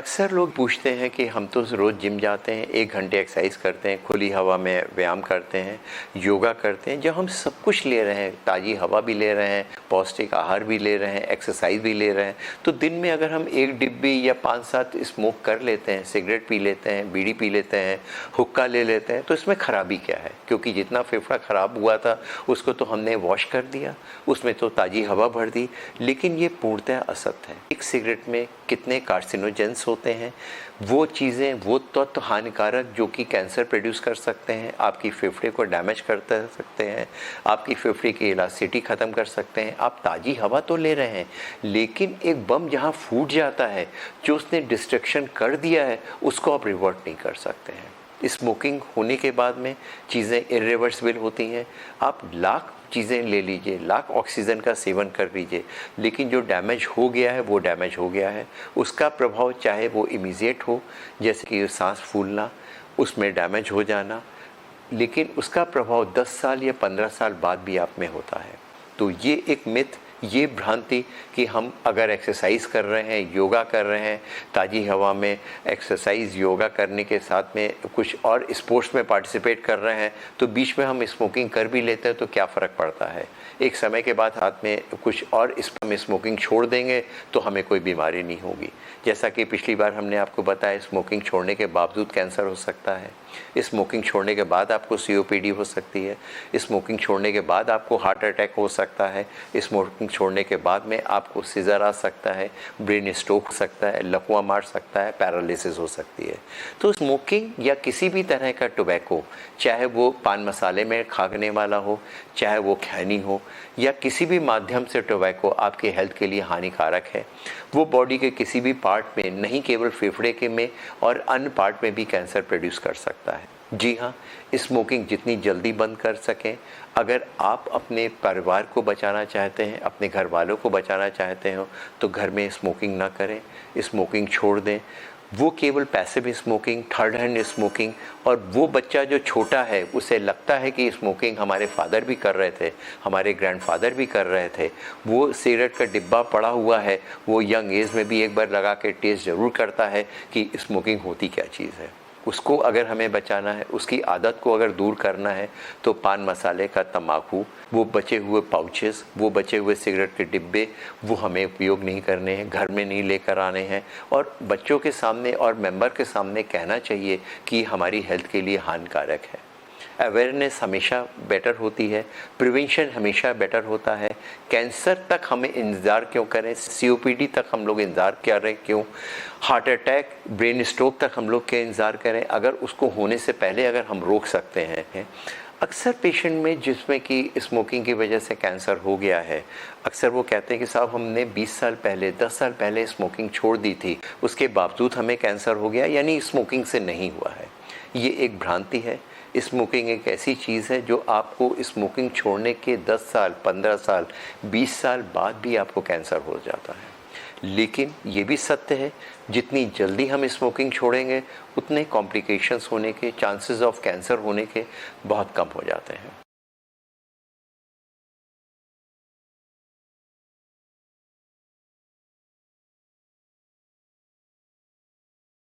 अक्सर लोग पूछते हैं कि हम तो रोज़ जिम जाते हैं, 1 घंटे एक्सरसाइज करते हैं, खुली हवा में व्यायाम करते हैं, योगा करते हैं, जब हम सब कुछ ले रहे हैं, ताज़ी हवा भी ले रहे हैं, पौष्टिक आहार भी ले रहे हैं, एक्सरसाइज भी ले रहे हैं, तो दिन में अगर हम 1 डिब्बी या 5-7 स्मोक कर लेते हैं, सिगरेट पी लेते हैं, बीड़ी पी लेते हैं, हुक्का ले लेते हैं, तो इसमें खराबी क्या है? क्योंकि जितना फेफड़ा खराब हुआ था उसको तो हमने वॉश कर दिया, उसमें तो ताज़ी हवा भर दी, लेकिन ये पूर्णतः असत्य है। एक सिगरेट में कितने कार्सिनोजेंस होते हैं, वो चीज़ें, वो तत्व हानिकारक जो कि कैंसर प्रोड्यूस कर सकते हैं, आपकी फेफड़े को डैमेज कर सकते हैं, आपकी फेफड़े की इलास्टिसिटी ख़त्म कर सकते हैं। आप ताज़ी हवा तो ले रहे हैं, लेकिन एक बम जहाँ फूट जाता है, जो उसने डिस्ट्रक्शन कर दिया है, उसको आप रिवर्ट नहीं कर सकते हैं। स्मोकिंग होने के बाद में चीज़ें इरिवर्सिबल होती हैं। आप लाख चीज़ें ले लीजिए, लाख ऑक्सीजन का सेवन कर लीजिए, लेकिन जो डैमेज हो गया है वो डैमेज हो गया है। उसका प्रभाव चाहे वो इमीडिएट हो, जैसे कि सांस फूलना, उसमें डैमेज हो जाना, लेकिन उसका प्रभाव 10 साल या 15 साल बाद भी आप में होता है। तो ये एक मिथ, ये भ्रांति कि हम अगर एक्सरसाइज कर रहे हैं, योगा कर रहे हैं, ताज़ी हवा में एक्सरसाइज योगा करने के साथ में कुछ और स्पोर्ट्स में पार्टिसिपेट कर रहे हैं, तो बीच में हम स्मोकिंग कर भी लेते हैं तो क्या फ़र्क पड़ता है? एक समय के बाद हाथ में कुछ और हम स्मोकिंग छोड़ देंगे तो हमें कोई बीमारी नहीं होगी। जैसा कि पिछली बार हमने आपको बताया, स्मोकिंग छोड़ने के बावजूद कैंसर हो सकता है, स्मोकिंग छोड़ने के बाद आपको COPD हो सकती है, स्मोकिंग छोड़ने के बाद आपको हार्ट अटैक हो सकता है, स्मोकिंग छोड़ने के बाद में आपको सीजर आ सकता है, ब्रेन स्ट्रोक हो सकता है, लकवा मार सकता है, पैरालिसिस हो सकती है। तो स्मोकिंग या किसी भी तरह का टोबैको, चाहे वो पान मसाले में खाने वाला हो, चाहे वो खैनी हो, या किसी भी माध्यम से टोबैको आपके हेल्थ के लिए हानिकारक है। वो बॉडी के किसी भी पार्ट में, नहीं केवल फेफड़े के में और अन्य पार्ट में भी कैंसर प्रोड्यूस कर सकता है। जी हाँ, स्मोकिंग जितनी जल्दी बंद कर सकें, अगर आप अपने परिवार को बचाना चाहते हैं, अपने घर वालों को बचाना चाहते हो, तो घर में स्मोकिंग ना करें, स्मोकिंग छोड़ दें। वो केवल passive smoking, third hand smoking, और वो बच्चा जो छोटा है उसे लगता है कि स्मोकिंग हमारे फादर भी कर रहे थे, हमारे ग्रैंडफादर भी कर रहे थे, वो सिगरेट का डिब्बा पड़ा हुआ है, वो यंग एज में भी एक बार लगा के टेस्ट ज़रूर करता है कि स्मोकिंग होती क्या चीज़ है। उसको अगर हमें बचाना है, उसकी आदत को अगर दूर करना है, तो पान मसाले का तम्बाकू, वो बचे हुए पाउचेस, वो बचे हुए सिगरेट के डिब्बे, वो हमें उपयोग नहीं करने हैं, घर में नहीं लेकर आने हैं, और बच्चों के सामने और मेंबर के सामने कहना चाहिए कि हमारी हेल्थ के लिए हानिकारक है। अवेयरनेस हमेशा बेटर होती है, प्रिवेंशन हमेशा बेटर होता है। कैंसर तक हमें इंतज़ार क्यों करें, COPD तक हम लोग इंतज़ार कर रहे हैं क्यों, हार्ट अटैक, ब्रेन स्ट्रोक तक हम लोग क्या इंतज़ार करें, अगर उसको होने से पहले अगर हम रोक सकते हैं। अक्सर पेशेंट में जिसमें कि स्मोकिंग की वजह से कैंसर हो गया है, अक्सर वो कहते हैं कि साहब हमने 20 साल पहले, 10 साल पहले स्मोकिंग छोड़ दी थी, उसके बावजूद हमें कैंसर हो गया, यानी स्मोकिंग से नहीं हुआ है। ये एक भ्रांति है। स्मोकिंग एक ऐसी चीज़ है जो आपको स्मोकिंग छोड़ने के 10 साल, 15 साल, 20 साल बाद भी आपको कैंसर हो जाता है। लेकिन ये भी सत्य है, जितनी जल्दी हम स्मोकिंग छोड़ेंगे, उतने कॉम्प्लिकेशंस होने के, चांसेस ऑफ कैंसर होने के बहुत कम हो जाते हैं।